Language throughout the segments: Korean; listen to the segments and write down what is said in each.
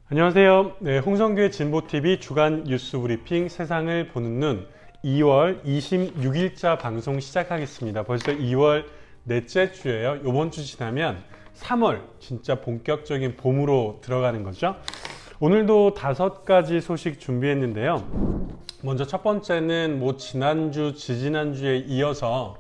안녕하세요. 네, 홍성규의 진보TV 주간 뉴스 브리핑 세상을 보는 눈 2월 26일자 방송 시작하겠습니다. 벌써 2월 넷째 주예요. 이번 주 지나면 3월 진짜 본격적인 봄으로 들어가는 거죠. 오늘도 5가지 소식 준비했는데요. 먼저 첫 번째는 지난주, 지지난주에 이어서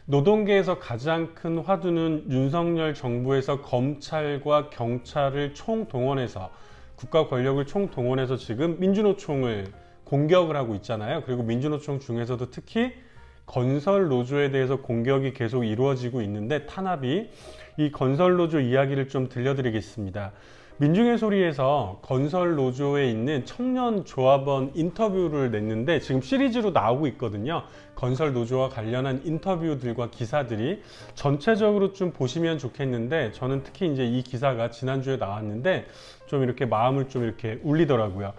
노동계에서 가장 큰 화두는 윤석열 정부에서 검찰과 경찰을 총동원해서 국가 권력을 총동원해서 지금 민주노총을 공격을 하고 있잖아요. 그리고 민주노총 중에서도 특히 건설노조에 대해서 공격이 계속 이루어지고 있는데 탄압이 이 건설노조 이야기를 좀 들려드리겠습니다. 민중의 소리에서 건설노조에 있는 청년조합원 인터뷰를 냈는데 지금 시리즈로 나오고 있거든요. 건설노조와 관련한 인터뷰들과 기사들이 전체적으로 좀 보시면 좋겠는데 저는 특히 이제 이 기사가 지난주에 나왔는데 좀 이렇게 마음을 좀 이렇게 울리더라고요.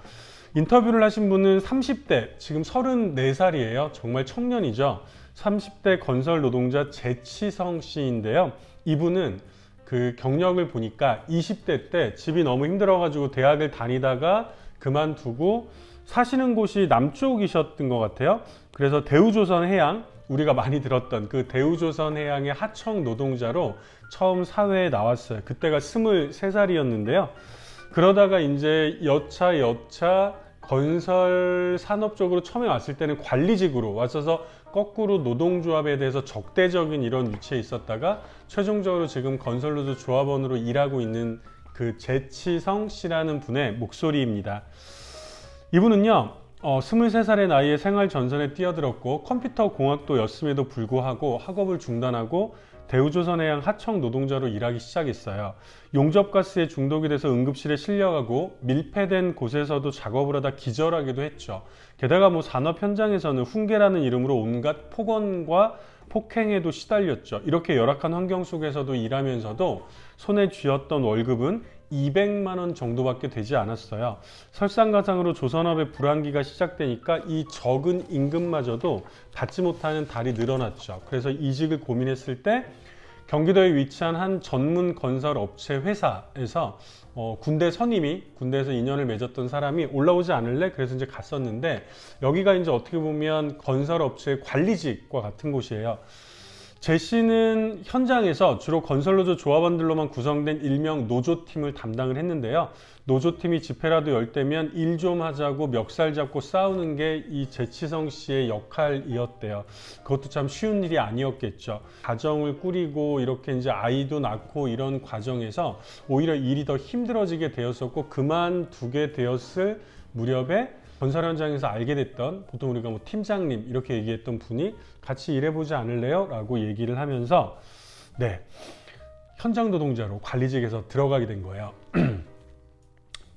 인터뷰를 하신 분은 30대, 지금 34살이에요. 정말 청년이죠. 30대 건설 노동자 재치성 씨인데요. 이분은 그 경력을 보니까 20대 때 집이 너무 힘들어가지고 대학을 다니다가 그만두고 사시는 곳이 남쪽이셨던 것 같아요. 그래서 대우조선해양, 우리가 많이 들었던 그 대우조선해양의 하청 노동자로 처음 사회에 나왔어요. 그때가 23살이었는데요. 그러다가 이제 여차 건설 산업 쪽으로 처음에 왔을 때는 관리직으로 왔어서 거꾸로 노동조합에 대해서 적대적인 이런 위치에 있었다가 최종적으로 지금 건설노조 조합원으로 일하고 있는 그 재치성 씨라는 분의 목소리입니다. 이분은요 23살의 나이에 생활 전선에 뛰어들었고 컴퓨터 공학도였음에도 불구하고 학업을 중단하고 대우조선해양 하청 노동자로 일하기 시작했어요. 용접가스에 중독이 돼서 응급실에 실려가고 밀폐된 곳에서도 작업을 하다 기절하기도 했죠. 게다가 산업 현장에서는 훈계라는 이름으로 온갖 폭언과 폭행에도 시달렸죠. 이렇게 열악한 환경 속에서도 일하면서도 손에 쥐었던 월급은 200만 원 정도밖에 되지 않았어요. 설상가상으로 조선업의 불황기가 시작되니까 이 적은 임금마저도 받지 못하는 달이 늘어났죠. 그래서 이직을 고민했을 때 경기도에 위치한 한 전문 건설 업체 회사에서 군대 선임이 군대에서 인연을 맺었던 사람이 올라오지 않을래? 그래서 이제 갔었는데 여기가 이제 어떻게 보면 건설 업체의 관리직과 같은 곳이에요. 제 씨는 현장에서 주로 건설노조 조합원들로만 구성된 일명 노조팀을 담당을 했는데요. 노조팀이 집회라도 열 때면 일 좀 하자고 멱살 잡고 싸우는 게 이 재치성 씨의 역할이었대요. 그것도 참 쉬운 일이 아니었겠죠. 가정을 꾸리고 이렇게 이제 아이도 낳고 이런 과정에서 오히려 일이 더 힘들어지게 되었었고 그만두게 되었을 무렵에 건설 현장에서 알게 됐던 보통 우리가 팀장님 이렇게 얘기했던 분이 같이 일해보지 않을래요? 라고 얘기를 하면서 현장 노동자로 관리직에서 들어가게 된 거예요.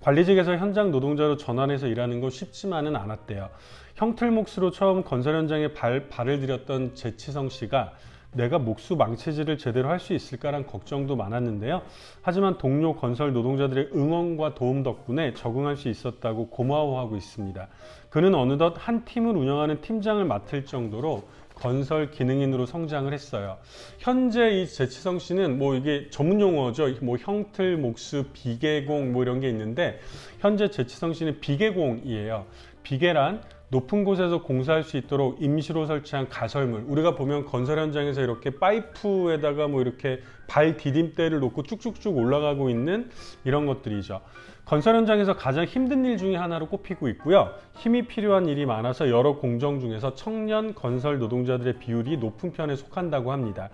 관리직에서 현장 노동자로 전환해서 일하는 건 쉽지만은 않았대요. 형틀 몫으로 처음 건설 현장에 발을 들였던 재치성 씨가 내가 목수 망치질을 제대로 할 수 있을까란 걱정도 많았는데요. 하지만 동료 건설 노동자들의 응원과 도움 덕분에 적응할 수 있었다고 고마워하고 있습니다. 그는 어느덧 한 팀을 운영하는 팀장을 맡을 정도로 건설 기능인으로 성장을 했어요. 현재 이 재치성 씨는 이게 전문 용어죠. 형틀, 목수, 비계공 이런 게 있는데 현재 재치성 씨는 비계공이에요. 비계란 높은 곳에서 공사할 수 있도록 임시로 설치한 가설물. 우리가 보면 건설 현장에서 이렇게 파이프에다가 이렇게 발 디딤대를 놓고 쭉쭉쭉 올라가고 있는 이런 것들이죠. 건설 현장에서 가장 힘든 일 중에 하나로 꼽히고 있고요. 힘이 필요한 일이 많아서 여러 공정 중에서 청년 건설 노동자들의 비율이 높은 편에 속한다고 합니다.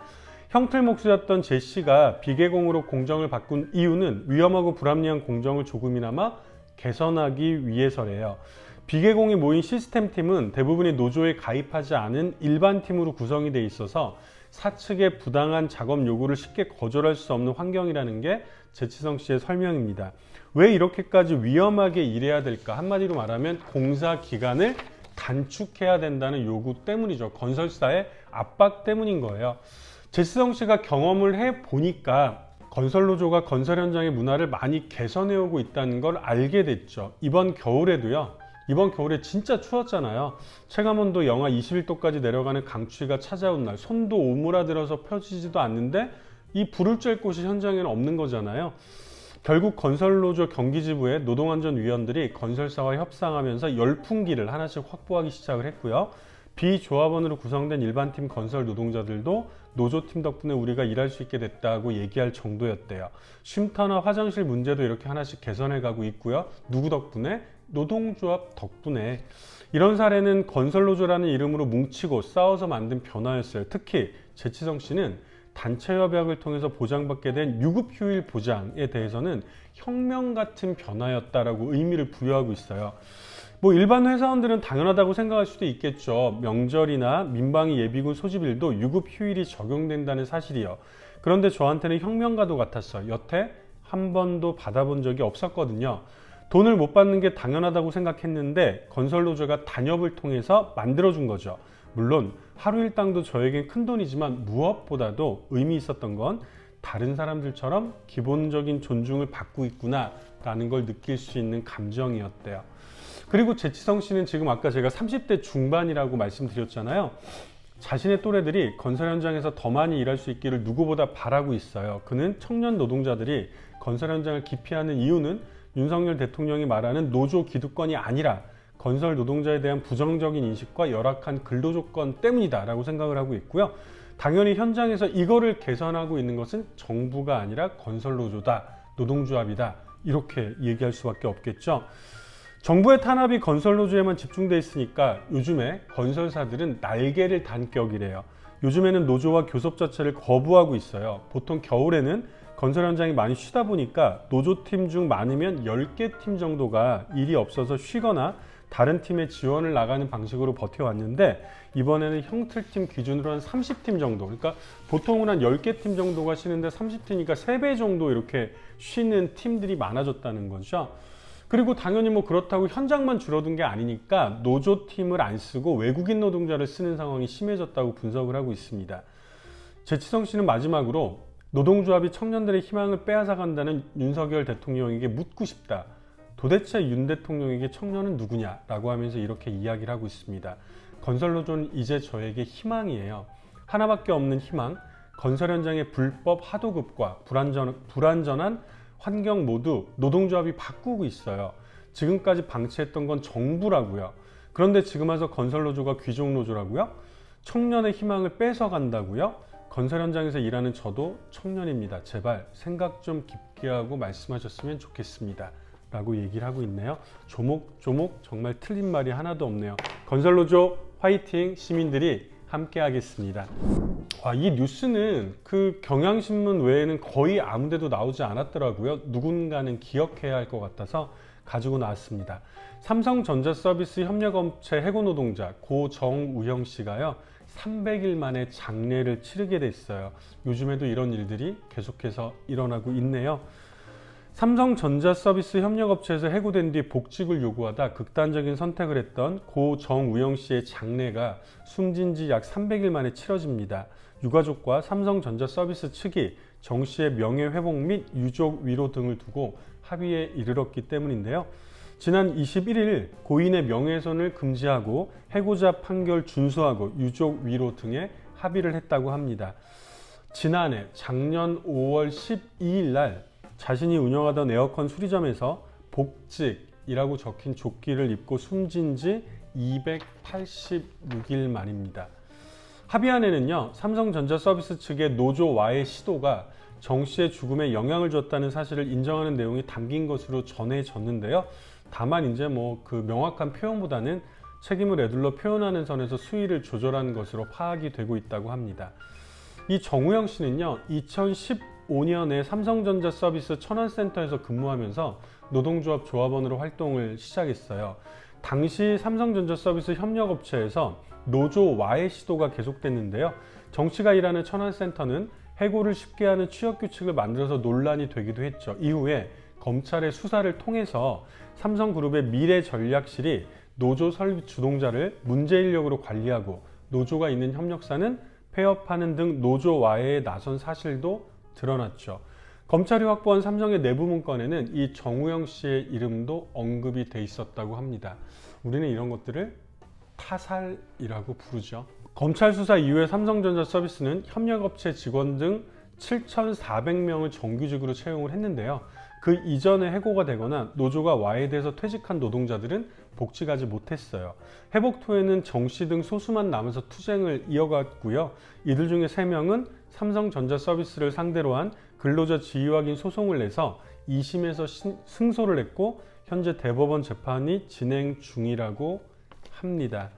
형틀 몫이었던 제 씨가 비계공으로 공정을 바꾼 이유는 위험하고 불합리한 공정을 조금이나마 개선하기 위해서래요. 비계공이 모인 시스템팀은 대부분이 노조에 가입하지 않은 일반 팀으로 구성이 돼 있어서 사측의 부당한 작업 요구를 쉽게 거절할 수 없는 환경이라는 게 재치성 씨의 설명입니다. 왜 이렇게까지 위험하게 일해야 될까? 한마디로 말하면 공사 기간을 단축해야 된다는 요구 때문이죠. 건설사의 압박 때문인 거예요. 재치성 씨가 경험을 해보니까 건설노조가 건설 현장의 문화를 많이 개선해오고 있다는 걸 알게 됐죠. 이번 겨울에 진짜 추웠잖아요. 체감온도 영하 21도까지 내려가는 강추위가 찾아온 날 손도 오므라들어서 펴지지도 않는데 이 불을 쬐 곳이 현장에는 없는 거잖아요. 결국 건설노조 경기지부의 노동안전위원들이 건설사와 협상하면서 열풍기를 하나씩 확보하기 시작을 했고요. 비조합원으로 구성된 일반팀 건설 노동자들도 노조팀 덕분에 우리가 일할 수 있게 됐다고 얘기할 정도였대요. 쉼터나 화장실 문제도 이렇게 하나씩 개선해 가고 있고요. 누구 덕분에? 노동조합 덕분에. 이런 사례는 건설노조라는 이름으로 뭉치고 싸워서 만든 변화였어요. 특히 제치성 씨는 단체협약을 통해서 보장받게 된 유급휴일 보장에 대해서는 혁명 같은 변화였다라고 의미를 부여하고 있어요. 뭐 일반 회사원들은 당연하다고 생각할 수도 있겠죠. 명절이나 민방위 예비군 소집일도 유급휴일이 적용된다는 사실이요. 그런데 저한테는 혁명과도 같았어요. 여태 한 번도 받아본 적이 없었거든요. 돈을 못 받는 게 당연하다고 생각했는데 건설노조가 단협을 통해서 만들어준 거죠. 물론 하루 일당도 저에겐 큰 돈이지만 무엇보다도 의미 있었던 건 다른 사람들처럼 기본적인 존중을 받고 있구나 라는 걸 느낄 수 있는 감정이었대요. 그리고 제치성 씨는 지금 아까 제가 30대 중반이라고 말씀드렸잖아요. 자신의 또래들이 건설 현장에서 더 많이 일할 수 있기를 누구보다 바라고 있어요. 그는 청년 노동자들이 건설 현장을 기피하는 이유는 윤석열 대통령이 말하는 노조 기득권이 아니라 건설 노동자에 대한 부정적인 인식과 열악한 근로 조건 때문이다 라고 생각을 하고 있고요. 당연히 현장에서 이거를 개선하고 있는 것은 정부가 아니라 건설 노조다, 노동조합이다 이렇게 얘기할 수밖에 없겠죠. 정부의 탄압이 건설 노조에만 집중돼 있으니까 요즘에 건설사들은 날개를 단 격이래요. 요즘에는 노조와 교섭 자체를 거부하고 있어요. 보통 겨울에는 건설 현장이 많이 쉬다 보니까 노조팀 중 많으면 10개 팀 정도가 일이 없어서 쉬거나 다른 팀에 지원을 나가는 방식으로 버텨왔는데 이번에는 형틀팀 기준으로 한 30팀 정도, 그러니까 보통은 한 10개 팀 정도가 쉬는데 30팀이니까 3배 정도 이렇게 쉬는 팀들이 많아졌다는 거죠. 그리고 당연히 뭐 그렇다고 현장만 줄어든 게 아니니까 노조팀을 안 쓰고 외국인 노동자를 쓰는 상황이 심해졌다고 분석을 하고 있습니다. 제치성 씨는 마지막으로 노동조합이 청년들의 희망을 빼앗아간다는 윤석열 대통령에게 묻고 싶다. 도대체 윤 대통령에게 청년은 누구냐? 라고 하면서 이렇게 이야기를 하고 있습니다. 건설노조는 이제 저에게 희망이에요. 하나밖에 없는 희망, 건설 현장의 불법 하도급과 불안전한 환경 모두 노동조합이 바꾸고 있어요. 지금까지 방치했던 건 정부라고요. 그런데 지금 와서 건설노조가 귀족노조라고요? 청년의 희망을 뺏어간다고요? 건설 현장에서 일하는 저도 청년입니다. 제발 생각 좀 깊게 하고 말씀하셨으면 좋겠습니다. 라고 얘기를 하고 있네요. 조목조목 정말 틀린 말이 하나도 없네요. 건설노조 화이팅! 시민들이 함께 하겠습니다. 이 뉴스는 그 경향신문 외에는 거의 아무 데도 나오지 않았더라고요. 누군가는 기억해야 할 것 같아서 가지고 나왔습니다. 삼성전자서비스 협력업체 해고노동자 고 정우영 씨가요. 300일 만에 장례를 치르게 됐어요. 요즘에도 이런 일들이 계속해서 일어나고 있네요. 삼성전자서비스 협력업체에서 해고된 뒤 복직을 요구하다 극단적인 선택을 했던 고 정우영 씨의 장례가 숨진 지 약 300일 만에 치러집니다. 유가족과 삼성전자서비스 측이 정 씨의 명예회복 및 유족 위로 등을 두고 합의에 이르렀기 때문인데요. 지난 21일 고인의 명예훼손을 금지하고 해고자 판결 준수하고 유족 위로 등에 합의를 했다고 합니다. 지난해 작년 5월 12일 날 자신이 운영하던 에어컨 수리점에서 복직이라고 적힌 조끼를 입고 숨진 지 286일 만입니다. 합의안에는요, 삼성전자서비스 측의 노조와의 시도가 정 씨의 죽음에 영향을 줬다는 사실을 인정하는 내용이 담긴 것으로 전해졌는데요. 다만 이제 뭐 그 명확한 표현보다는 책임을 에둘러 표현하는 선에서 수위를 조절한 것으로 파악이 되고 있다고 합니다. 이 정우영 씨는요, 2015년에 삼성전자 서비스 천안센터에서 근무하면서 노동조합 조합원으로 활동을 시작했어요. 당시 삼성전자 서비스 협력업체에서 노조와의 시도가 계속됐는데요. 정 씨가 일하는 천안센터는 해고를 쉽게 하는 취업규칙을 만들어서 논란이 되기도 했죠. 이후에 검찰의 수사를 통해서 삼성그룹의 미래전략실이 노조 설립 주동자를 문제인력으로 관리하고 노조가 있는 협력사는 폐업하는 등 노조와해에 나선 사실도 드러났죠. 검찰이 확보한 삼성의 내부 문건에는 이 정우영 씨의 이름도 언급이 돼 있었다고 합니다. 우리는 이런 것들을 타살이라고 부르죠. 검찰 수사 이후에 삼성전자 서비스는 협력업체 직원 등 7,400명을 정규직으로 채용을 했는데요. 그 이전에 해고가 되거나 노조가 와해돼서 퇴직한 노동자들은 복직하지 못했어요. 회복 후에는 정 씨 등 소수만 남아서 투쟁을 이어갔고요. 이들 중에 3명은 삼성전자 서비스를 상대로 한 근로자 지위 확인 소송을 내서 2심에서 승소를 했고 현재 대법원 재판이 진행 중이라고 합니다.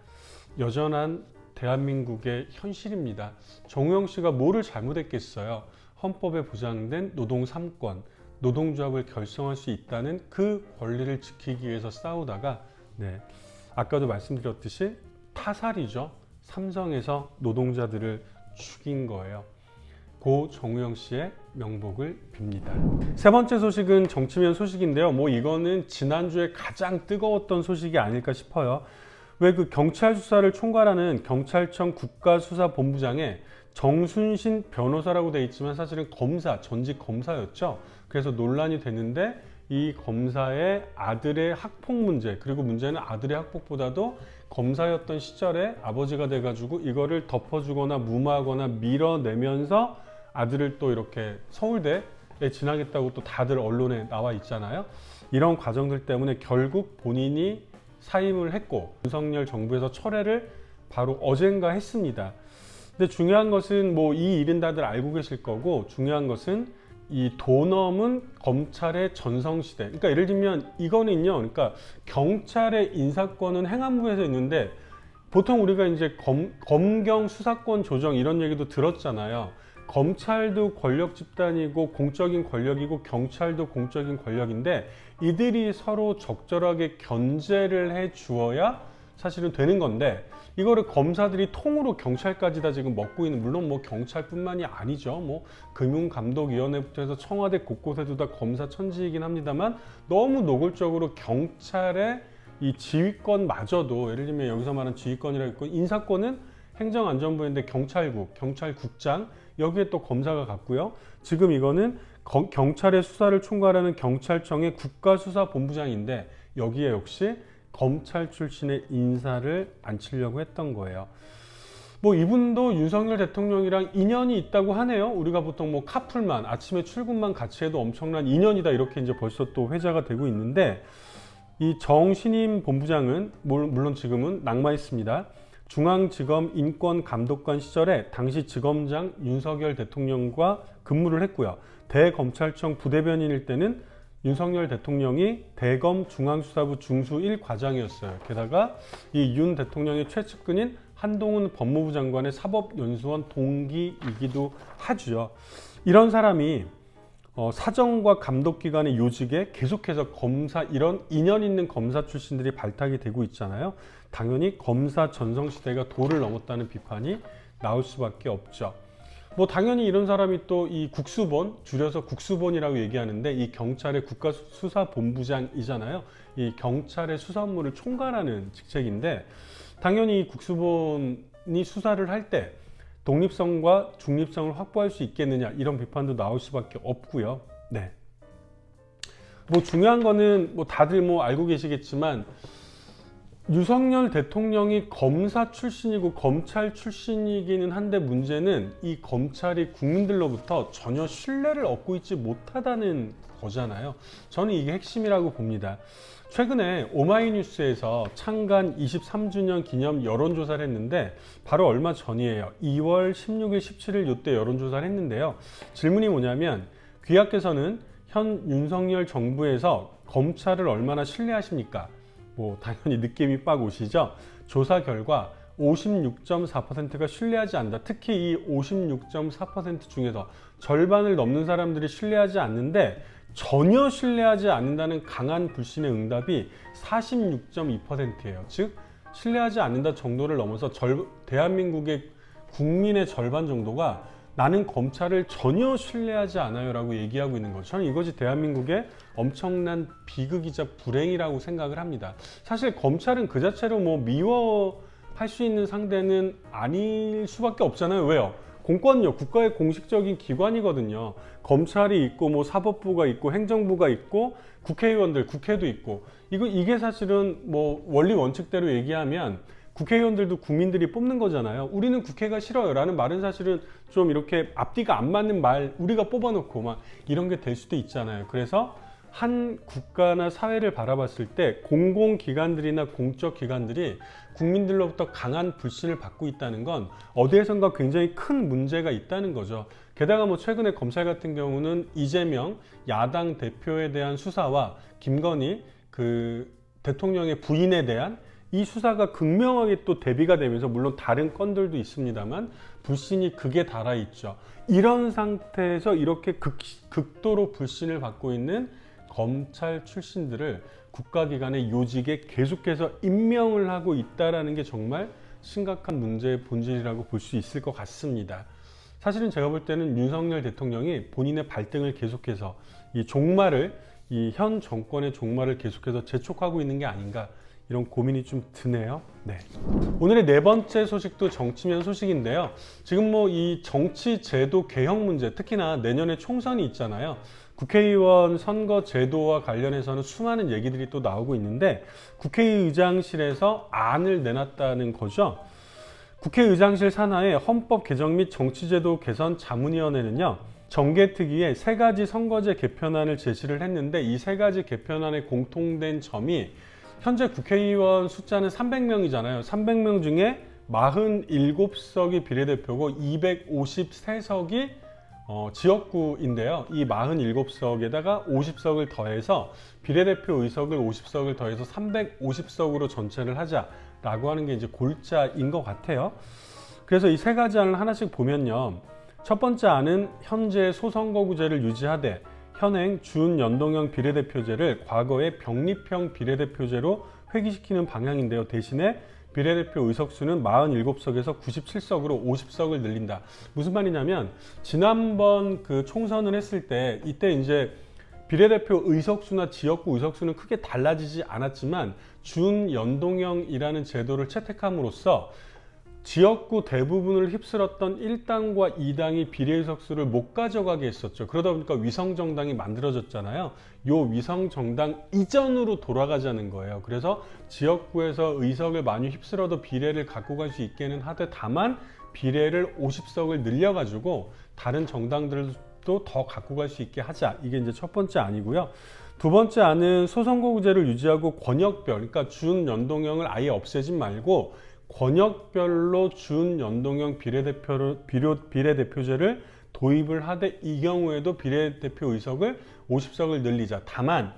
여전한 대한민국의 현실입니다. 정우영 씨가 뭐를 잘못했겠어요? 헌법에 보장된 노동 3권, 노동조합을 결성할 수 있다는 그 권리를 지키기 위해서 싸우다가 아까도 말씀드렸듯이 타살이죠. 삼성에서 노동자들을 죽인 거예요. 고 정우영 씨의 명복을 빕니다. 세 번째 소식은 정치면 소식인데요. 이거는 지난주에 가장 뜨거웠던 소식이 아닐까 싶어요. 왜 그 경찰 수사를 총괄하는 경찰청 국가수사본부장에 정순신 변호사라고 되어 있지만 사실은 검사, 전직 검사였죠. 그래서 논란이 됐는데 이 검사의 아들의 학폭 문제, 그리고 문제는 아들의 학폭보다도 검사였던 시절에 아버지가 돼가지고 이거를 덮어주거나 무마하거나 밀어내면서 아들을 또 이렇게 서울대에 진학했다고 또 다들 언론에 나와 있잖아요. 이런 과정들 때문에 결국 본인이 사임을 했고 윤석열 정부에서 철회를 바로 어젠가 했습니다. 근데 중요한 것은 이 일은 다들 알고 계실 거고, 중요한 것은 이 도넘은 검찰의 전성시대. 그러니까 예를 들면 이거는요, 그러니까 경찰의 인사권은 행안부에서 있는데 보통 우리가 이제 검경 수사권 조정 이런 얘기도 들었잖아요. 검찰도 권력 집단이고 공적인 권력이고 경찰도 공적인 권력인데 이들이 서로 적절하게 견제를 해 주어야 사실은 되는 건데 이거를 검사들이 통으로 경찰까지 다 지금 먹고 있는, 물론 경찰뿐만이 아니죠. 금융감독위원회부터 해서 청와대 곳곳에도 다 검사 천지이긴 합니다만 너무 노골적으로 경찰의 이 지휘권마저도, 예를 들면 여기서 말하는 지휘권이라고 있고 인사권은 행정안전부인데 경찰국, 경찰국장, 여기에 또 검사가 갔고요. 지금 이거는 경찰의 수사를 총괄하는 경찰청의 국가수사본부장인데 여기에 역시 검찰 출신의 인사를 앉히려고 했던 거예요. 이분도 윤석열 대통령이랑 인연이 있다고 하네요. 우리가 보통 카풀만, 아침에 출근만 같이 해도 엄청난 인연이다 이렇게 이제 벌써 또 회자가 되고 있는데, 이 정신임 본부장은 물론 지금은 낙마 있습니다. 중앙지검 인권감독관 시절에 당시 지검장 윤석열 대통령과 근무를 했고요. 대검찰청 부대변인일 때는 윤석열 대통령이 대검 중앙수사부 중수 1과장이었어요. 게다가 이 윤 대통령의 최측근인 한동훈 법무부 장관의 사법연수원 동기이기도 하죠. 이런 사람이 사정과 감독기관의 요직에 계속해서 검사, 이런 인연 있는 검사 출신들이 발탁이 되고 있잖아요. 당연히 검사 전성시대가 도를 넘었다는 비판이 나올 수밖에 없죠. 당연히 이런 사람이 또 이 국수본, 줄여서 국수본이라고 얘기하는데 이 경찰의 국가수사본부장이잖아요. 이 경찰의 수사 업무를 총괄하는 직책인데 당연히 이 국수본이 수사를 할 때 독립성과 중립성을 확보할 수 있겠느냐 이런 비판도 나올 수밖에 없고요. 중요한 거는 다들 알고 계시겠지만 윤석열 대통령이 검사 출신이고 검찰 출신이기는 한데 문제는 이 검찰이 국민들로부터 전혀 신뢰를 얻고 있지 못하다는 거잖아요. 저는 이게 핵심이라고 봅니다. 최근에 오마이뉴스에서 창간 23주년 기념 여론조사를 했는데 바로 얼마 전이에요. 2월 16일, 17일 이때 여론조사를 했는데요. 질문이 뭐냐면 귀하께서는 현 윤석열 정부에서 검찰을 얼마나 신뢰하십니까? 당연히 느낌이 빡 오시죠? 조사 결과 56.4%가 신뢰하지 않는다. 특히 이 56.4% 중에서 절반을 넘는 사람들이 신뢰하지 않는데 전혀 신뢰하지 않는다는 강한 불신의 응답이 46.2%예요. 즉 신뢰하지 않는다 정도를 넘어서 대한민국의 국민의 절반 정도가 나는 검찰을 전혀 신뢰하지 않아요 라고 얘기하고 있는 거죠. 저는 이것이 대한민국의 엄청난 비극이자 불행이라고 생각을 합니다. 사실 검찰은 그 자체로 미워할 수 있는 상대는 아닐 수밖에 없잖아요. 왜요? 공권력, 국가의 공식적인 기관이거든요. 검찰이 있고 사법부가 있고 행정부가 있고 국회의원들, 국회도 있고 이게 사실은 원리 원칙대로 얘기하면 국회의원들도 국민들이 뽑는 거잖아요. 우리는 국회가 싫어요 라는 말은 사실은 좀 이렇게 앞뒤가 안 맞는 말, 우리가 뽑아놓고 이런 게 될 수도 있잖아요. 그래서 한 국가나 사회를 바라봤을 때 공공기관들이나 공적기관들이 국민들로부터 강한 불신을 받고 있다는 건 어디에선가 굉장히 큰 문제가 있다는 거죠. 게다가 뭐 최근에 검찰 같은 경우는 이재명 야당 대표에 대한 수사와 김건희 그 대통령의 부인에 대한 이 수사가 극명하게 또 대비가 되면서, 물론 다른 건들도 있습니다만 불신이 극에 달하 있죠. 이런 상태에서 이렇게 극도로 불신을 받고 있는 검찰 출신들을 국가기관의 요직에 계속해서 임명을 하고 있다는 게 정말 심각한 문제의 본질이라고 볼 수 있을 것 같습니다. 사실은 제가 볼 때는 윤석열 대통령이 본인의 발등을 계속해서 이 현 정권의 종말을 계속해서 재촉하고 있는 게 아닌가, 이런 고민이 좀 드네요. 네. 오늘의 네 번째 소식도 정치면 소식인데요. 지금 뭐 이 정치 제도 개혁 문제, 특히나 내년에 총선이 있잖아요. 국회의원 선거 제도와 관련해서는 수많은 얘기들이 또 나오고 있는데, 국회의장실에서 안을 내놨다는 거죠. 국회의장실 산하의 헌법 개정 및 정치제도 개선 자문위원회는요, 정개특위에 3가지 선거제 개편안을 제시를 했는데, 이 3가지 개편안의 공통된 점이 현재 국회의원 숫자는 300명이잖아요. 300명 중에 47석이 비례대표고 253석이 지역구인데요. 이 47석에다가 50석을 더해서 비례대표 의석을 50석을 더해서 350석으로 전체를 하자라고 하는 게 이제 골자인 것 같아요. 그래서 이 3가지 안을 하나씩 보면요. 첫 번째 안은 현재 소선거구제를 유지하되 현행 준연동형 비례대표제를 과거의 병립형 비례대표제로 회귀시키는 방향인데요. 대신에 비례대표 의석수는 47석에서 97석으로 50석을 늘린다. 무슨 말이냐면, 지난번 그 총선을 했을 때 이때 이제 비례대표 의석수나 지역구 의석수는 크게 달라지지 않았지만 준연동형이라는 제도를 채택함으로써 지역구 대부분을 휩쓸었던 1당과 2당이 비례의석수를 못 가져가게 했었죠. 그러다 보니까 위성정당이 만들어졌잖아요. 요 위성정당 이전으로 돌아가자는 거예요. 그래서 지역구에서 의석을 많이 휩쓸어도 비례를 갖고 갈 수 있게는 하되, 다만 비례를 50석을 늘려가지고 다른 정당들도 더 갖고 갈 수 있게 하자. 이게 이제 첫 번째 안이고요. 두 번째 안은 소선거구제를 유지하고 권역별, 그러니까 준연동형을 아예 없애진 말고 권역별로 준연동형 비례대표제를 도입을 하되, 이 경우에도 비례대표 의석을 50석을 늘리자. 다만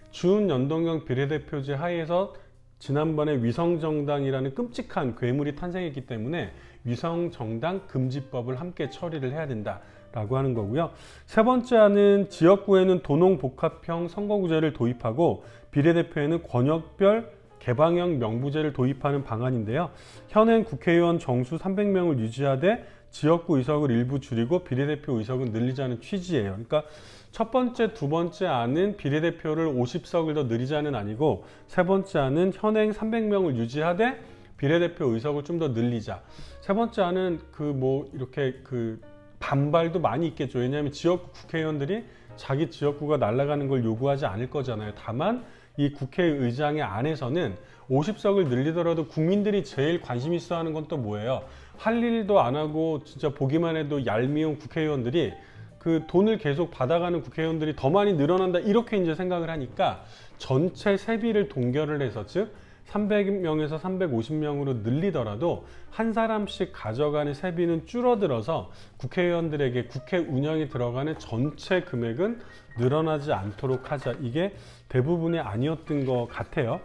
준연동형 비례대표제 하에서 지난번에 위성정당이라는 끔찍한 괴물이 탄생했기 때문에 위성정당 금지법을 함께 처리를 해야 된다라고 하는 거고요. 세 번째 안은 지역구에는 도농복합형 선거구제를 도입하고 비례대표에는 권역별 개방형 명부제를 도입하는 방안인데요. 현행 국회의원 정수 300명을 유지하되 지역구 의석을 일부 줄이고 비례대표 의석은 늘리자는 취지예요. 그러니까 첫 번째, 두 번째 안은 비례대표를 50석을 더 늘리자는 아니고, 세 번째 안은 현행 300명을 유지하되 비례대표 의석을 좀 더 늘리자. 세 번째 안은 이렇게 반발도 많이 있겠죠. 왜냐하면 지역구 국회의원들이 자기 지역구가 날아가는 걸 요구하지 않을 거잖아요. 다만 이 국회의장의 안에서는 50석을 늘리더라도 국민들이 제일 관심 있어 하는 건 또 뭐예요? 할 일도 안 하고 진짜 보기만 해도 얄미운 국회의원들이, 그 돈을 계속 받아가는 국회의원들이 더 많이 늘어난다, 이렇게 이제 생각을 하니까 전체 세비를 동결을 해서, 즉 300명에서 350명으로 늘리더라도 한 사람씩 가져가는 세비는 줄어들어서 국회의원들에게 국회 운영에 들어가는 전체 금액은 늘어나지 않도록 하자. 이게 대부분의 아니었던 것 같아요.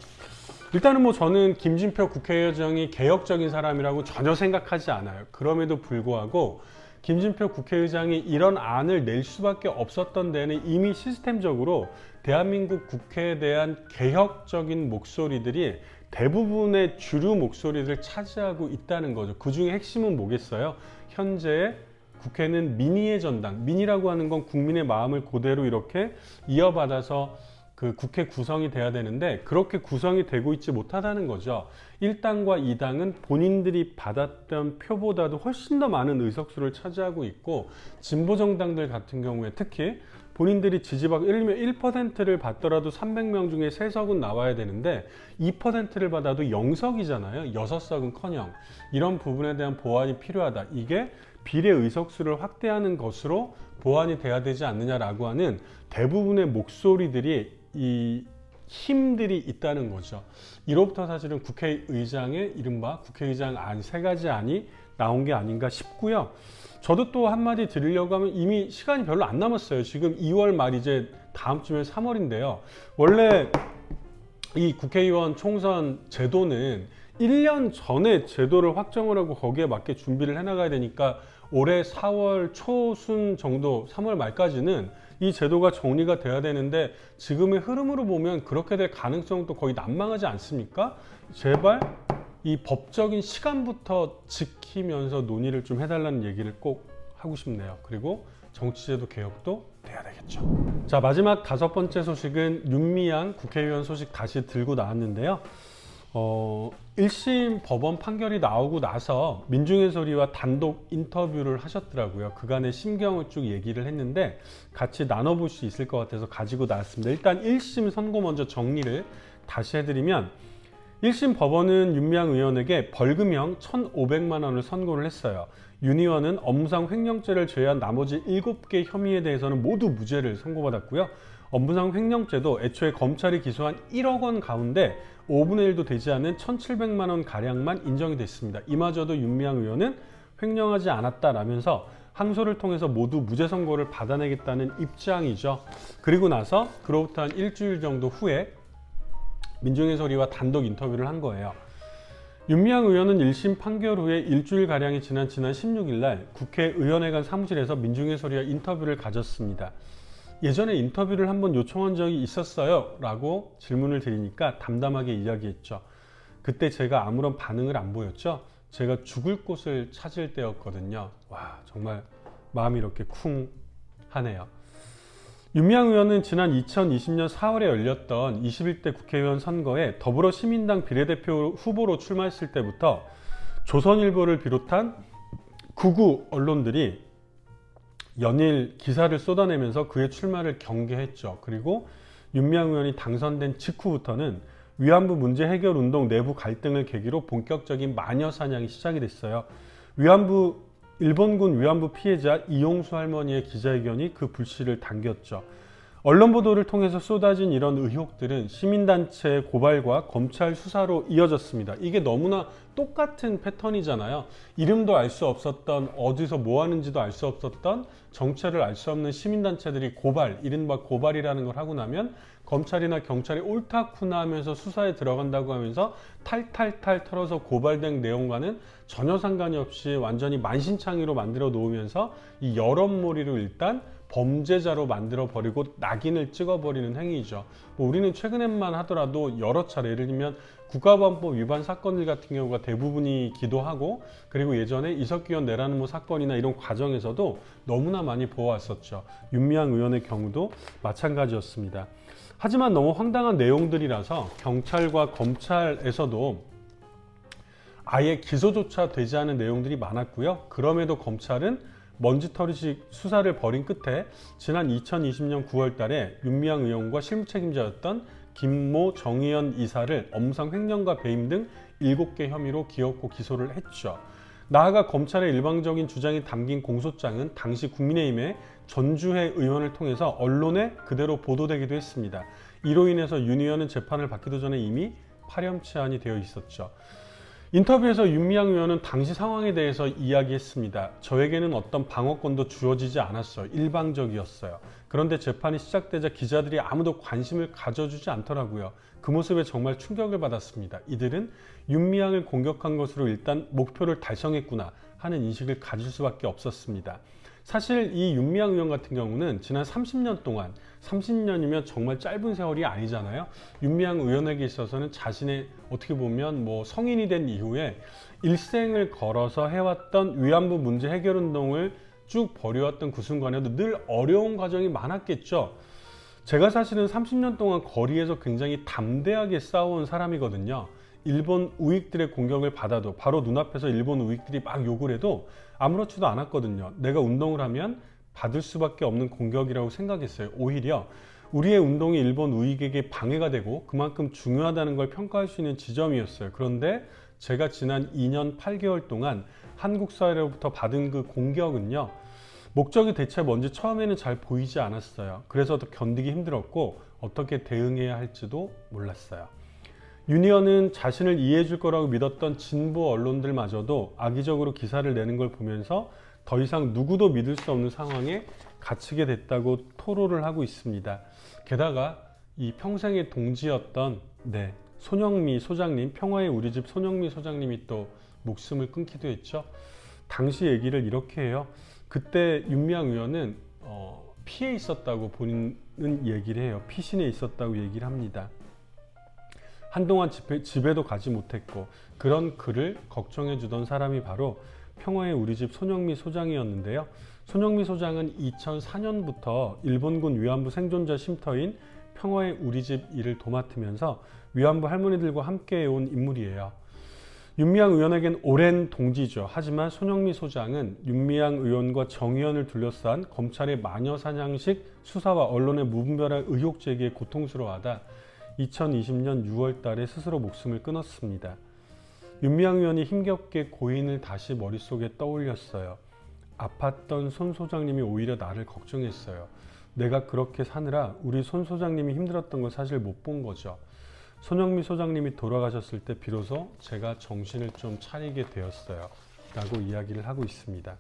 일단은 뭐 저는 김진표 국회의장이 개혁적인 사람이라고 전혀 생각하지 않아요. 그럼에도 불구하고 김진표 국회의장이 이런 안을 낼 수밖에 없었던 데는 이미 시스템적으로 대한민국 국회에 대한 개혁적인 목소리들이 대부분의 주류 목소리를 차지하고 있다는 거죠. 그 중에 핵심은 뭐겠어요? 현재 국회는 민의의 전당, 민의라고 하는 건 국민의 마음을 그대로 이렇게 이어받아서 그 국회 구성이 돼야 되는데, 그렇게 구성이 되고 있지 못하다는 거죠. 1당과 2당은 본인들이 받았던 표보다도 훨씬 더 많은 의석수를 차지하고 있고, 진보정당들 같은 경우에 특히 본인들이 지지받고 예를 들면 1%를 받더라도 300명 중에 3석은 나와야 되는데 2%를 받아도 0석이잖아요. 6석은커녕 이런 부분에 대한 보완이 필요하다. 이게 비례 의석수를 확대하는 것으로 보완이 돼야 되지 않느냐라고 하는 대부분의 목소리들이 이 힘들이 있다는 거죠. 이로부터 사실은 국회의장의 이른바 국회의장 안 3가지 안이 나온 게 아닌가 싶고요. 저도 또 한마디 드리려고 하면 이미 시간이 별로 안 남았어요. 지금 2월 말 이제 다음 주면 3월인데요. 원래 이 국회의원 총선 제도는 1년 전에 제도를 확정을 하고 거기에 맞게 준비를 해나가야 되니까 올해 4월 초순 정도 3월 말까지는 이 제도가 정리가 돼야 되는데 지금의 흐름으로 보면 그렇게 될 가능성도 거의 난망하지 않습니까? 제발 이 법적인 시간부터 지키면서 논의를 좀 해달라는 얘기를 꼭 하고 싶네요. 그리고 정치제도 개혁도 돼야 되겠죠. 자, 마지막 5번째 소식은 윤미향 국회의원 소식 다시 들고 나왔는데요. 1심 법원 판결이 나오고 나서 민중의 소리와 단독 인터뷰를 하셨더라고요. 그간의 심경을 쭉 얘기를 했는데 같이 나눠볼 수 있을 것 같아서 가지고 나왔습니다. 일단 1심 선고 먼저 정리를 다시 해드리면 1심 법원은 윤미향 의원에게 벌금형 1,500만 원을 선고를 했어요. 윤 의원은 업무상 횡령죄를 제외한 나머지 7개 혐의에 대해서는 모두 무죄를 선고받았고요. 업무상 횡령죄도 애초에 검찰이 기소한 1억 원 가운데 5분의 1도 되지 않는 1,700만 원 가량만 인정이 됐습니다. 이마저도 윤미향 의원은 횡령하지 않았다라면서 항소를 통해서 모두 무죄 선고를 받아내겠다는 입장이죠. 그리고 나서 그로부터 한 일주일 정도 후에 민중의 소리와 단독 인터뷰를 한 거예요. 윤미향 의원은 1심 판결 후에 일주일가량이 지난 16일 날 국회의원회관 사무실에서 민중의 소리와 인터뷰를 가졌습니다. 예전에 인터뷰를 한번 요청한 적이 있었어요? 라고 질문을 드리니까 담담하게 이야기했죠. 그때 제가 아무런 반응을 안 보였죠. 제가 죽을 곳을 찾을 때였거든요. 와, 정말 마음이 이렇게 쿵 하네요. 윤미향 의원은 지난 2020년 4월에 열렸던 21대 국회의원 선거에 더불어시민당 비례대표 후보로 출마했을 때부터 조선일보를 비롯한 극우 언론들이 연일 기사를 쏟아내면서 그의 출마를 경계했죠. 그리고 윤미향 의원이 당선된 직후부터는 위안부 문제 해결 운동 내부 갈등을 계기로 본격적인 마녀 사냥이 시작이 됐어요. 일본군 위안부 피해자 이용수 할머니의 기자회견이 그 불씨를 당겼죠. 언론 보도를 통해서 쏟아진 이런 의혹들은 시민단체의 고발과 검찰 수사로 이어졌습니다. 이게 너무나 똑같은 패턴이잖아요. 이름도 알 수 없었던, 어디서 뭐 하는지도 알 수 없었던, 정체를 알 수 없는 시민단체들이 고발, 이른바 고발이라는 걸 하고 나면 검찰이나 경찰이 옳다구나 하면서 수사에 들어간다고 하면서 탈탈탈 털어서 고발된 내용과는 전혀 상관이 없이 완전히 만신창이로 만들어 놓으면서 이 여론몰이로 일단 범죄자로 만들어버리고 낙인을 찍어버리는 행위죠. 우리는 최근에만 하더라도 여러 차례, 예를 들면 국가보안법 위반 사건들 같은 경우가 대부분이기도 하고, 그리고 예전에 이석기 의원 내라는 사건이나 이런 과정에서도 너무나 많이 보아왔었죠. 윤미향 의원의 경우도 마찬가지였습니다. 하지만 너무 황당한 내용들이라서 경찰과 검찰에서도 아예 기소조차 되지 않은 내용들이 많았고요. 그럼에도 검찰은 먼지털이식 수사를 벌인 끝에 지난 2020년 9월 달에 윤미향 의원과 실무 책임자였던 김모 정의연 이사를 업무상 횡령과 배임 등 7개 혐의로 기억고 기소를 했죠. 나아가 검찰의 일방적인 주장이 담긴 공소장은 당시 국민의힘의 전주혜 의원을 통해서 언론에 그대로 보도되기도 했습니다. 이로 인해서 윤 의원은 재판을 받기도 전에 이미 파렴치한이 되어 있었죠. 인터뷰에서 윤미향 의원은 당시 상황에 대해서 이야기했습니다. 저에게는 어떤 방어권도 주어지지 않았어요. 일방적이었어요. 그런데 재판이 시작되자 기자들이 아무도 관심을 가져주지 않더라고요. 그 모습에 정말 충격을 받았습니다. 이들은 윤미향을 공격한 것으로 일단 목표를 달성했구나 하는 인식을 가질 수밖에 없었습니다. 사실 이 윤미향 의원 같은 경우는 지난 30년 동안, 30년이면 정말 짧은 세월이 아니잖아요. 윤미향 의원에게 있어서는 자신의 어떻게 보면 성인이 된 이후에 일생을 걸어서 해왔던 위안부 문제 해결 운동을 쭉 벌여왔던 그 순간에도 늘 어려운 과정이 많았겠죠. 제가 사실은 30년 동안 거리에서 굉장히 담대하게 싸워온 사람이거든요. 일본 우익들의 공격을 받아도 바로 눈앞에서 일본 우익들이 막 욕을 해도 아무렇지도 않았거든요. 내가 운동을 하면 받을 수밖에 없는 공격이라고 생각했어요. 오히려 우리의 운동이 일본 우익에게 방해가 되고 그만큼 중요하다는 걸 평가할 수 있는 지점이었어요. 그런데 제가 지난 2년 8개월 동안 한국 사회로부터 받은 그 공격은요, 목적이 대체 뭔지 처음에는 잘 보이지 않았어요. 그래서 더 견디기 힘들었고 어떻게 대응해야 할지도 몰랐어요. 유니언은 자신을 이해해 줄 거라고 믿었던 진보 언론들마저도 악의적으로 기사를 내는 걸 보면서 더 이상 누구도 믿을 수 없는 상황에 갇히게 됐다고 토로를 하고 있습니다. 게다가 이 평생의 동지였던 손영미 소장님, 평화의 우리집 손영미 소장님이 또 목숨을 끊기도 했죠. 당시 얘기를 이렇게 해요. 그때 윤미향 의원은 피해 있었다고 본인은 얘기를 해요. 피신해 있었다고 얘기를 합니다. 한동안 집에도 가지 못했고 그런 그를 걱정해 주던 사람이 바로 평화의 우리집 손영미 소장이었는데요. 손영미 소장은 2004년부터 일본군 위안부 생존자 쉼터인 평화의 우리집 일을 도맡으면서 위안부 할머니들과 함께 해온 인물이에요. 윤미향 의원에겐 오랜 동지죠. 하지만 손영미 소장은 윤미향 의원과 정 의원을 둘러싼 검찰의 마녀사냥식 수사와 언론의 무분별한 의혹 제기에 고통스러워하다 2020년 6월 달에 스스로 목숨을 끊었습니다. 윤미향 의원이 힘겹게 고인을 다시 머릿속에 떠올렸어요. 아팠던 손 소장님이 오히려 나를 걱정했어요. 내가 그렇게 사느라 우리 손 소장님이 힘들었던 걸 사실 못 본 거죠. 손영미 소장님이 돌아가셨을 때 비로소 제가 정신을 좀 차리게 되었어요. 라고 이야기를 하고 있습니다.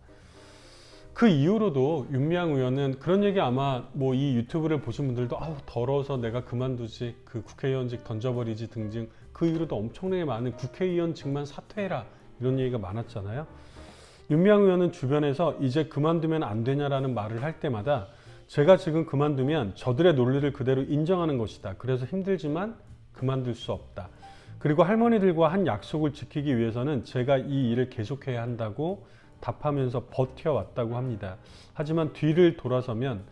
그 이후로도 윤미향 의원은 그런 얘기 아마 뭐 이 유튜브를 보신 분들도 아우 더러워서 내가 그만두지, 그 국회의원직 던져버리지 등등 그 이후로도 엄청나게 많은 국회의원직만 사퇴해라 이런 얘기가 많았잖아요. 윤미향 의원은 주변에서 이제 그만두면 안 되냐라는 말을 할 때마다 제가 지금 그만두면 저들의 논리를 그대로 인정하는 것이다. 그래서 힘들지만 그만둘 수 없다. 그리고 할머니들과 한 약속을 지키기 위해서는 제가 이 일을 계속해야 한다고 답하면서 버텨왔다고 합니다. 하지만 뒤를 돌아서면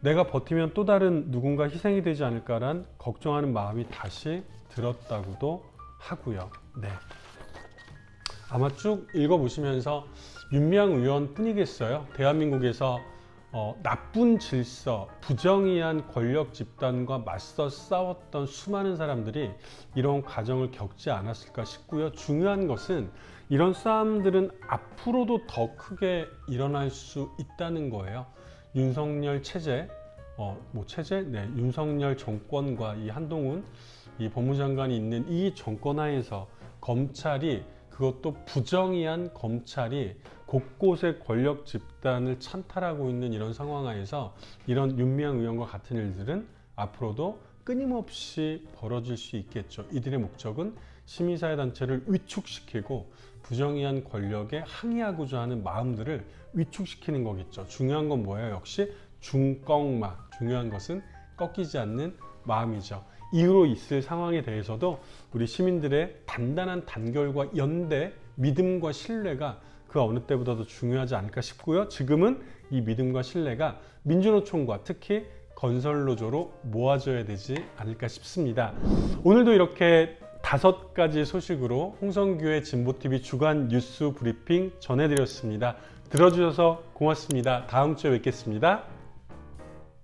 내가 버티면 또 다른 누군가 희생이 되지 않을까란 걱정하는 마음이 다시 들었다고도 하고요. 아마 쭉 읽어보시면서 윤미향 의원 뿐이겠어요. 대한민국에서 나쁜 질서, 부정의한 권력 집단과 맞서 싸웠던 수많은 사람들이 이런 과정을 겪지 않았을까 싶고요. 중요한 것은 이런 싸움들은 앞으로도 더 크게 일어날 수 있다는 거예요. 윤석열 체제, 윤석열 정권과 이 한동훈 이 법무장관이 있는 이 정권 하에서 검찰이, 그것도 부정의한 검찰이 곳곳에 권력 집단을 찬탈하고 있는 이런 상황 하에서 이런 윤미향 의원과 같은 일들은 앞으로도 끊임없이 벌어질 수 있겠죠. 이들의 목적은 시민사회단체를 위축시키고 부정의한 권력에 항의하고자 하는 마음들을 위축시키는 거겠죠. 중요한 건 뭐예요? 역시 중꺾마. 중요한 것은 꺾이지 않는 마음이죠. 이후로 있을 상황에 대해서도 우리 시민들의 단단한 단결과 연대, 믿음과 신뢰가 그 어느 때보다도 중요하지 않을까 싶고요. 지금은 이 믿음과 신뢰가 민주노총과 특히 건설노조로 모아져야 되지 않을까 싶습니다. 오늘도 이렇게 5가지 소식으로 홍성규의 진보TV 주간 뉴스 브리핑 전해드렸습니다. 들어주셔서 고맙습니다. 다음 주에 뵙겠습니다.